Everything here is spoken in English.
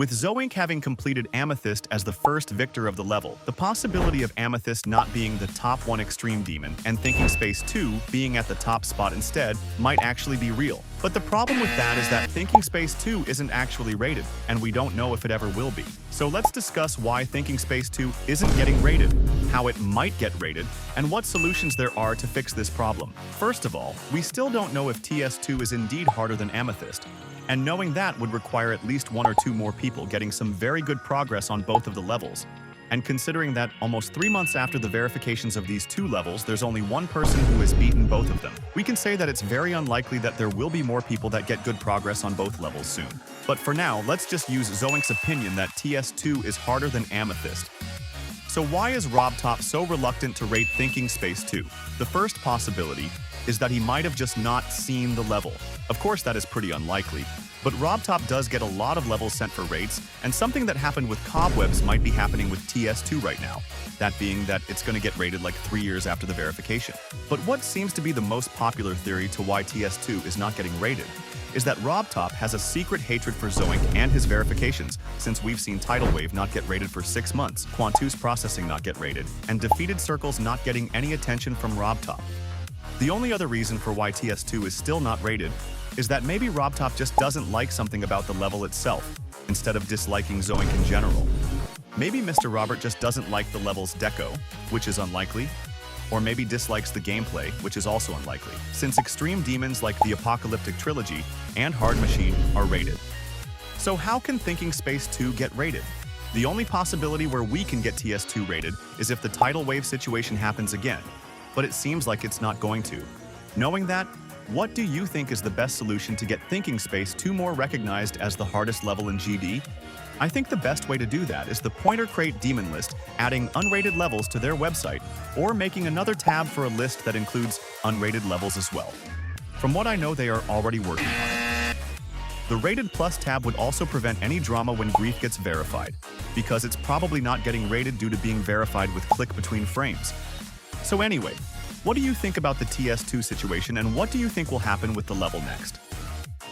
With Zoink having completed Amethyst as the first victor of the level, the possibility of Amethyst not being the top 1 Extreme Demon and Thinking Space 2 being at the top spot instead might actually be real. But the problem with that is that Thinking Space 2 isn't actually rated, and we don't know if it ever will be. So let's discuss why Thinking Space 2 isn't getting rated, how it might get rated, and what solutions there are to fix this problem. First of all, we still don't know if TS2 is indeed harder than Amethyst, and knowing that would require at least 1 or 2 more people getting some very good progress on both of the levels. And considering that almost 3 months after the verifications of these 2 levels, there's only 1 person who has beaten both of them, we can say that it's very unlikely that there will be more people that get good progress on both levels soon. But for now, let's just use Zoink's opinion that TS2 is harder than Amethyst. So why is RobTop so reluctant to rate Thinking Space 2? The first possibility is that he might have just not seen the level. Of course, that is pretty unlikely, but RobTop does get a lot of levels sent for rates, and something that happened with Cobwebs might be happening with TS2 right now, that being that it's going to get rated like 3 years after the verification. But what seems to be the most popular theory to why TS2 is not getting rated is that RobTop has a secret hatred for Zoink and his verifications, since we've seen Tidal Wave not get rated for 6 months, Quantus Processing not get rated, and Defeated Circles not getting any attention from RobTop. The only other reason for why TS2 is still not rated is that maybe RobTop just doesn't like something about the level itself, instead of disliking Zoink in general. Maybe Mr. Robert just doesn't like the level's deco, which is unlikely, or maybe dislikes the gameplay, which is also unlikely, since extreme demons like the Apocalyptic Trilogy and Hard Machine are rated. So how can Thinking Space 2 get rated? The only possibility where we can get TS2 rated is if the tidal wave situation happens again, but it seems like it's not going to. Knowing that, what do you think is the best solution to get Thinking Space 2 more recognized as the hardest level in GD? I think the best way to do that is the Pointer Crate Demon List adding unrated levels to their website, or making another tab for a list that includes unrated levels as well. From what I know, they are already working on it. The Rated Plus tab would also prevent any drama when Grief gets verified, because it's probably not getting rated due to being verified with click between frames. So anyway, what do you think about the TS2 situation, and what do you think will happen with the level next?